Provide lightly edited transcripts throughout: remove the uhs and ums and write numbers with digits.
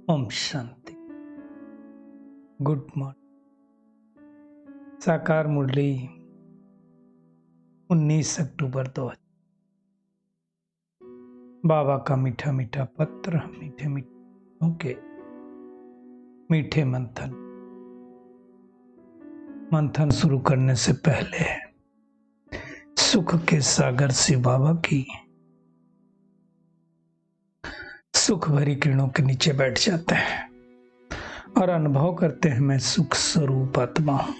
Om Shanti. Good morning. साकार मुरली 19 अक्टूबर 2000। बाबा का मीठा मीठा पत्र, मीठे मीठे के मीठे मंथन शुरू करने से पहले सुख के सागर शिव बाबा की सुख भरी किरणों के नीचे बैठ जाते हैं और अनुभव करते हैं, मैं सुख स्वरूप आत्मा हूं,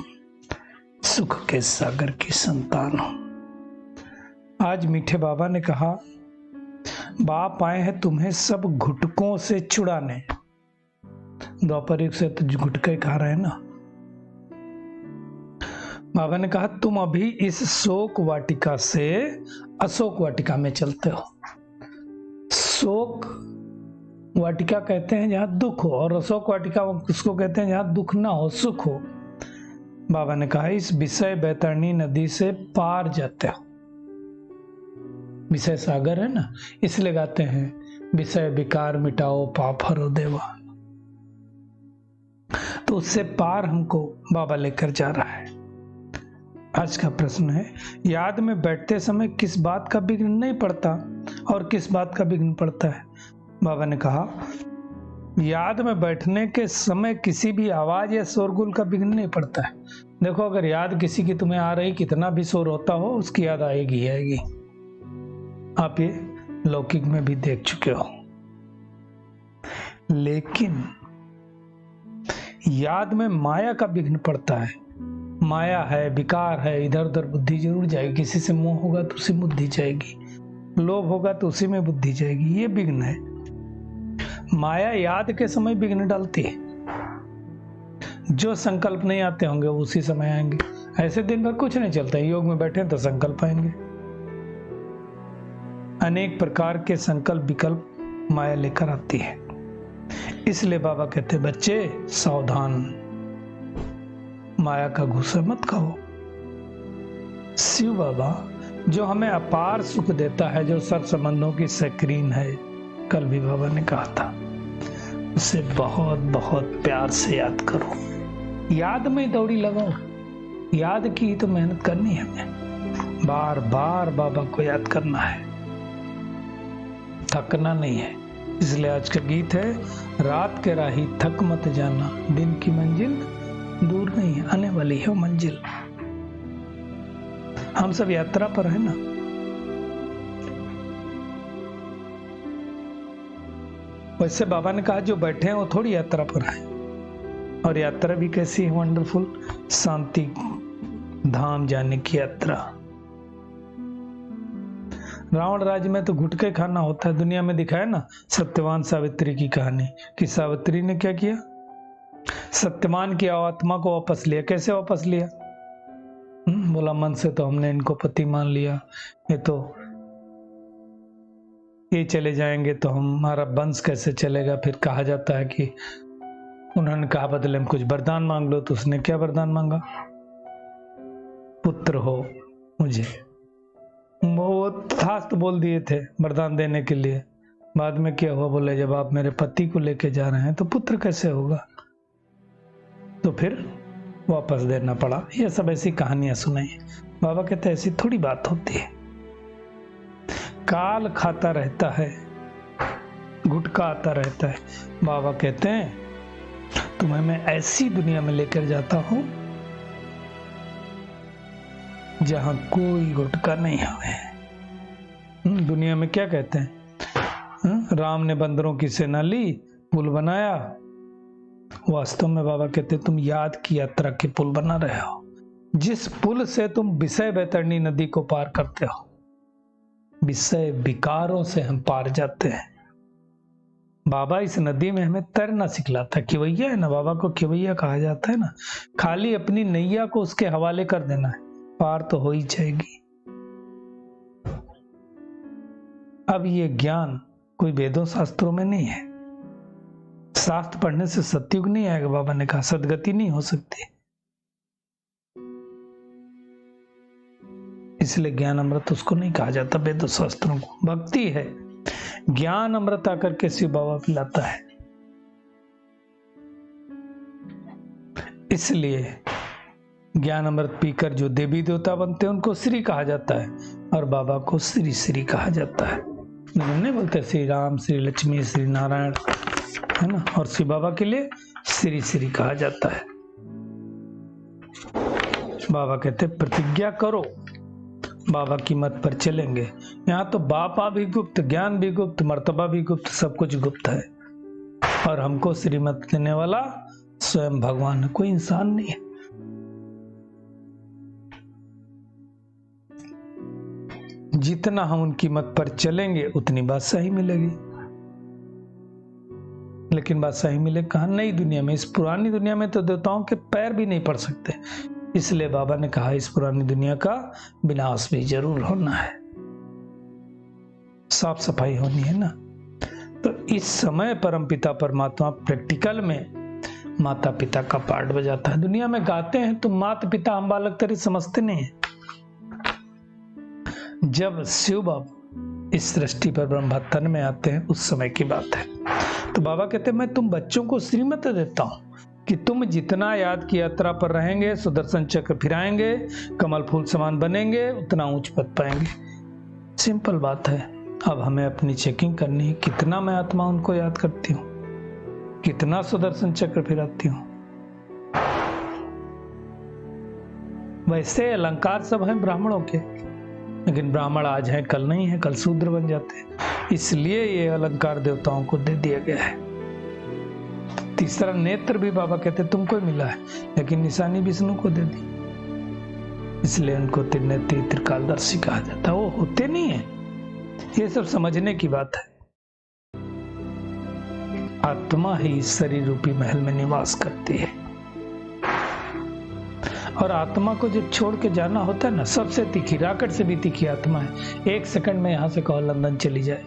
सुख के सागर की संतान हूं। आज मीठे बाबा ने कहा, बाप आए हैं तुम्हें सब घुटकों से छुड़ाने। द्वापर युग से तो घुटके खा रहे हैं ना। बाबा ने कहा, तुम अभी इस शोक वाटिका से अशोक वाटिका में चलते हो। शोक वाटिका कहते हैं जहां दुख हो, और अशोक वाटिका उसको कहते हैं जहां दुख ना हो, सुख हो। बाबा ने कहा, इस विषय बैतरणी नदी से पार जाते हो। विषय सागर है ना, इसलिए गाते हैं, विषय विकार मिटाओ पाप हरो देवा। तो उससे पार हमको बाबा लेकर जा रहा है। आज का प्रश्न है, याद में बैठते समय किस बात का विघ्न नहीं पड़ता और किस बात का विघ्न पड़ता है? बाबा ने कहा, याद में बैठने के समय किसी भी आवाज या शोरगुल का विघ्न नहीं पड़ता है। देखो, अगर याद किसी की तुम्हें आ रही, कितना भी शोर होता हो, उसकी याद आएगी आएगी। आप ये लौकिक में भी देख चुके हो। लेकिन याद में माया का विघ्न पड़ता है। माया है, विकार है, इधर उधर बुद्धि जरूर जाएगी। किसी से मोह होगा तो उसी में बुद्धि जाएगी, लोभ होगा तो उसी में बुद्धि जाएगी। ये विघ्न है। माया याद के समय विघ्न डालती है। जो संकल्प नहीं आते होंगे वो उसी समय आएंगे। ऐसे दिन भर कुछ नहीं चलता है, योग में बैठे तो संकल्प आएंगे। अनेक प्रकार के संकल्प विकल्प माया लेकर आती है। इसलिए बाबा कहते, बच्चे सावधान, माया का घूसा मत खाओ। शिव बाबा जो हमें अपार सुख देता है, जो सर्व संबंधों की स्क्रीन है, कल भी बाबा ने कहा था, उसे बहुत बहुत प्यार से याद करो। याद में दौड़ी लगाओ। याद की तो मेहनत करनी है हमें। बार बार बाबा को याद करना है, थकना नहीं है। इसलिए आज का गीत है, रात के राही थक मत जाना, दिन की मंजिल दूर नहीं है, आने वाली है वो मंजिल। हम सब यात्रा पर है ना। वैसे बाबा ने कहा, जो बैठे हैं वो थोड़ी यात्रा पर है। और यात्रा भी कैसी है, वंडरफुल, शांति धाम जाने की यात्रा। रावण राज्य में तो घुटके खाना होता है। दुनिया में दिखाया ना सत्यवान सावित्री की कहानी, कि सावित्री ने क्या किया, सत्यवान की आत्मा को वापस लिया। कैसे वापस लिया? बोला, मन से तो हमने इनको पति मान लिया, ये चले जाएंगे तो हमारा वंश कैसे चलेगा। फिर कहा जाता है कि उन्होंने कहा, बदले में कुछ वरदान मांग लो। तो उसने क्या वरदान मांगा? पुत्र हो मुझे। वो तथास्तु बोल दिए थे वरदान देने के लिए। बाद में क्या हुआ? बोले, जब आप मेरे पति को लेके जा रहे हैं तो पुत्र कैसे होगा? तो फिर वापस देना पड़ा। ये सब ऐसी कहानियां सुनाई। बाबा कहते, ऐसी थोड़ी बात होती है। काल खाता रहता है, गुटका आता रहता है। बाबा कहते हैं, तुम्हें मैं ऐसी दुनिया में लेकर जाता हूं जहां कोई गुटका नहीं हवे। दुनिया में क्या कहते हैं, राम ने बंदरों की सेना ली, पुल बनाया। वास्तव में बाबा कहते, तुम याद की यात्रा के पुल बना रहे हो, जिस पुल से तुम विषय बैतरणी नदी को पार करते हो। विषय विकारों से हम पार जाते हैं। बाबा इस नदी में हमें तैरना सिखलाता है। खिवैया है ना, बाबा को खिवैया कहा जाता है ना। खाली अपनी नैया को उसके हवाले कर देना है, पार तो हो ही जाएगी। अब ये ज्ञान कोई वेदों शास्त्रों में नहीं है। शास्त्र पढ़ने से सतयुग नहीं आएगा। बाबा ने कहा, सदगति नहीं हो सकती। इसलिए ज्ञान अमृत उसको नहीं कहा जाता वेदों शास्त्रों को। भक्ति है, ज्ञान अमृत आकर के शिव बाबा पिलाता है। इसलिए ज्ञान अमृत पीकर जो देवी देवता बनते हैं उनको श्री कहा जाता है, और बाबा को श्री श्री कहा जाता है। नहीं बोलते श्री राम, श्री लक्ष्मी, श्री नारायण, है ना, और श्री बाबा के लिए श्री श्री कहा जाता है। बाबा कहते प्रतिज्ञा करो, बाबा की मत पर चलेंगे। यहाँ तो बापा भी गुप्त, ज्ञान भी गुप्त, मर्तबा भी गुप्त, सब कुछ गुप्त है, और हमको श्रीमत देने वाला स्वयं भगवान है, कोई इंसान नहीं है। जितना हम उनकी मत पर चलेंगे उतनी बादशाही मिलेगी। लेकिन बादशाही मिले कहाँ? नई दुनिया में। इस पुरानी दुनिया में तो देवताओं के पैर भी नहीं पड़ सकते, इसलिए बाबा ने कहा इस पुरानी दुनिया का विनाश भी जरूर होना है, साफ सफाई होनी है ना। तो इस समय परमपिता परमात्मा प्रैक्टिकल में माता पिता का पार्ट बजाता है। दुनिया में गाते हैं तो माता पिता हम बालक तेरे समझते नहीं है। जब शिव बाबा इस सृष्टि पर ब्रह्मा तन में आते हैं उस समय की बात है। तो बाबा कहते हैं मैं तुम बच्चों को श्रीमत देता हूं कि तुम जितना याद की यात्रा पर रहेंगे, सुदर्शन चक्र फिराएंगे, कमल फूल समान बनेंगे, उतना ऊंच पद पाएंगे। सिंपल बात है। अब हमें अपनी चेकिंग करनी है, कितना मैं आत्मा उनको याद करती हूँ, कितना सुदर्शन चक्र फिराती हूँ। वैसे अलंकार सब हैं ब्राह्मणों के, लेकिन ब्राह्मण आज हैं कल नहीं है, कल शूद्र बन जाते हैं, इसलिए ये अलंकार देवताओं को दे दिया गया है। तीसरा नेत्र भी बाबा कहते तुमको मिला है, लेकिन निशानी विष्णु को दे दी, इसलिए उनको त्रिनेत्री त्रिकालदर्शी कहा जाता है। वो होते नहीं है, ये सब समझने की बात है। आत्मा ही शरीर रूपी महल में निवास करती है, और आत्मा को जब छोड़ के जाना होता है ना, सबसे तीखी, रॉकेट से भी तीखी आत्मा है। 1 सेकंड में यहां से कहो लंदन चली जाए,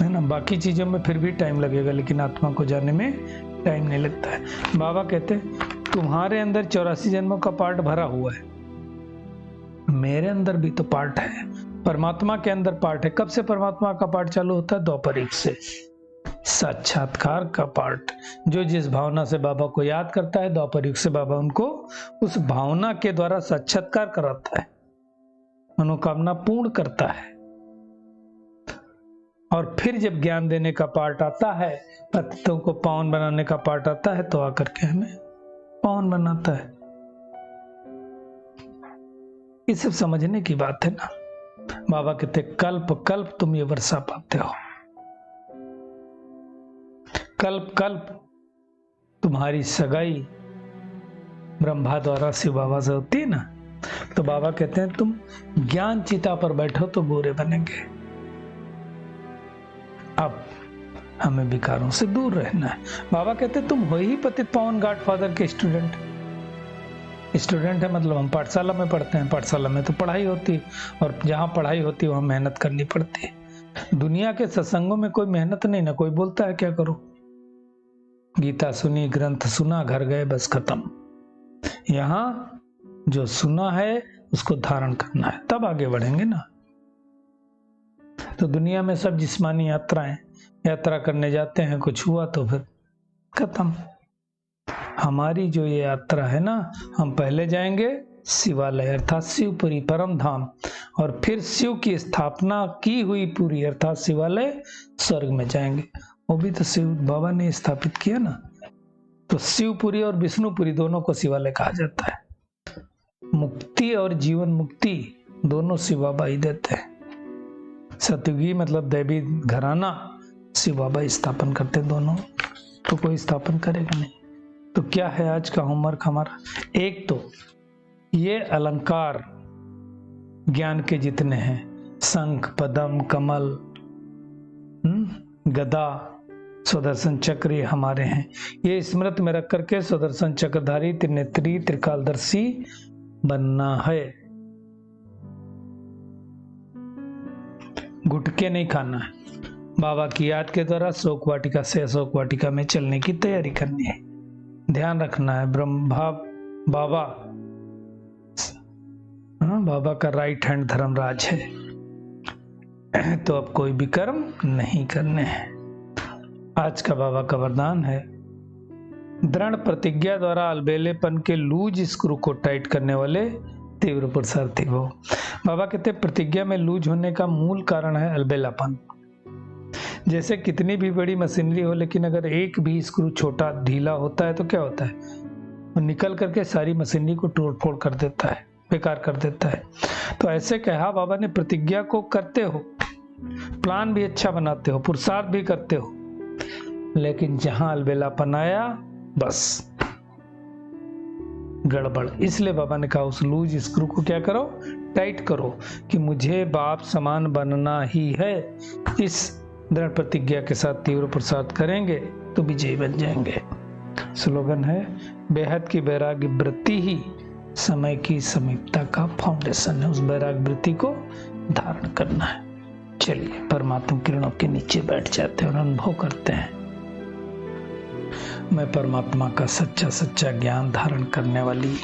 है ना। बाकी चीजों में फिर भी टाइम लगेगा, लेकिन आत्मा को जाने में टाइम नहीं लगता है। बाबा कहते तुम्हारे अंदर 84 जन्मों का पार्ट भरा हुआ है, मेरे अंदर भी तो पार्ट है, परमात्मा के अंदर पार्ट है। कब से परमात्मा का पार्ट चालू होता है? द्वापर युग से। साक्षात्कार का पार्ट, जो जिस भावना से बाबा को याद करता है, द्वापर युग से बाबा उनको उस भावना के द्वारा साक्षात्कार कराता है, मनोकामना पूर्ण करता है। और फिर जब ज्ञान देने का पार्ट आता है, पतितों को पावन बनाने का पार्ट आता है, तो आकर के हमें पावन बनाता है। ये सब समझने की बात है ना। बाबा कहते कल्प कल्प तुम ये वर्षा पाते हो, कल्प कल्प तुम्हारी सगाई ब्रह्मा द्वारा शिव बाबा से होती है ना। तो बाबा कहते हैं तुम ज्ञान चिता पर बैठो तो गोरे बनेंगे। अब हमें विकारों से दूर रहना है। बाबा कहते तुम हो ही पतित पावन गॉडफादर के स्टूडेंट। स्टूडेंट है मतलब हम पाठशाला में पढ़ते हैं, पाठशाला में तो पढ़ाई होती है, और जहाँ पढ़ाई होती है वहाँ मेहनत करनी पड़ती है। दुनिया के सत्संगों में कोई मेहनत नहीं ना, कोई बोलता है क्या करो, गीता सुनी, ग्रंथ सुना, घर गए, बस खत्म। यहाँ जो सुना है उसको धारण करना है, तब आगे बढ़ेंगे ना। तो दुनिया में सब जिस्मानी यात्राएं, यात्रा करने जाते हैं, कुछ हुआ तो फिर खत्म। हमारी जो ये यात्रा है ना, हम पहले जाएंगे शिवालय अर्थात शिवपुरी परम धाम, और फिर शिव की स्थापना की हुई पुरी अर्थात शिवालय स्वर्ग में जाएंगे। वो भी तो शिव बाबा ने स्थापित किया ना। तो शिवपुरी और विष्णुपुरी दोनों को शिवालय कहा जाता है। मुक्ति और जीवन मुक्ति दोनों शिव बाबा ही देते हैं। सतयुगी मतलब दैवी घराना शिव बाबा स्थापन करते दोनों, तो कोई स्थापन करेगा नहीं। तो क्या है आज का होमवर्क हमारा? एक तो ये अलंकार ज्ञान के जितने हैं, शंख, पद्म, कमल, गदा, सुदर्शन चक्र, ये हमारे हैं। ये स्मृति में रख करके सुदर्शन चक्रधारी, त्रिनेत्री, त्रिकालदर्शी बनना है। गुटके नहीं खाना है। बाबा की याद के द्वारा शोक वाटिका से अशोक वाटिका में चलने की तैयारी करनी है। ध्यान रखना है ब्रह्मा बाबा, बाबा का राइट हैंड धर्मराज है। तो अब कोई भी कर्म नहीं करने हैं। आज का बाबा का वरदान है, दृढ़ प्रतिज्ञा द्वारा अलबेलेपन के लूज स्क्रू को टाइट करने वाले तीव्र पुरुषार्थी हो। बाबा कहते प्रतिज्ञा में लूज होने का मूल कारण है अलबेलापन। जैसे कितनी भी बड़ी मशीनरी हो, लेकिन अगर एक भी स्क्रू छोटा ढीला होता है तो क्या होता है, वो निकल करके सारी मशीनरी को तोड़ फोड़ कर देता है, बेकार कर देता है। तो ऐसे कहा बाबा ने, प्रतिज्ञा को करते हो, प्लान भी अच्छा बनाते हो, पुरुषार्थ भी करते हो, लेकिन जहां अलबेलापन आया बस गड़बड़। इसलिए बाबा ने कहा उस लूज स्क्रू को क्या करो, टाइट करो कि मुझे बाप समान बनना ही है। इस दृढ़ प्रतिज्ञा के साथ तीव्र पुरुषार्थ करेंगे तो विजयी बन जाएंगे। स्लोगन है, बेहद की वैराग्य वृत्ति ही समय की समीपता का फाउंडेशन है। उस वैराग्य वृत्ति को धारण करना है। चलिए परमात्मा किरणों के नीचे बैठ जाते हैं और अनुभव करते हैं, मैं परमात्मा का सच्चा सच्चा ज्ञान धारण करने वाली,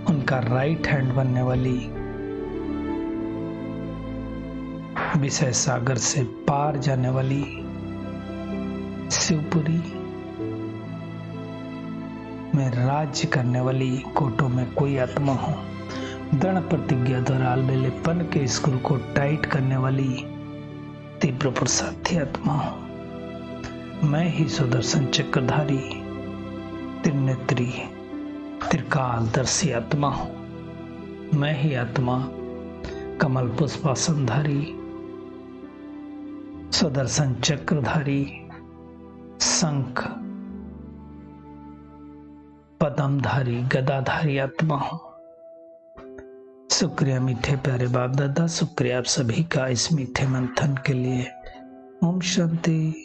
उनका राइट हैंड बनने वाली, विषय सागर से पार जाने वाली शिवपुरी में राज्य करने वाली कोटों में कोई आत्मा हो, दृढ़ प्रतिज्ञा द्वारा अलबेलेपन के स्क्रू को टाइट करने वाली तीव्र पुरुषार्थी आत्मा हो। मैं ही सुदर्शन चक्रधारी त्रिनेत्री त्रिकालदर्शी आत्मा हूं। मैं ही आत्मा कमल पुष्पासनधारी सुदर्शन चक्रधारी शंख पद्मधारी गदाधारी आत्मा हूं। शुक्रिया मीठे प्यारे बाप दादा, शुक्रिया आप सभी का इस मीठे मंथन के लिए। ओम शांति।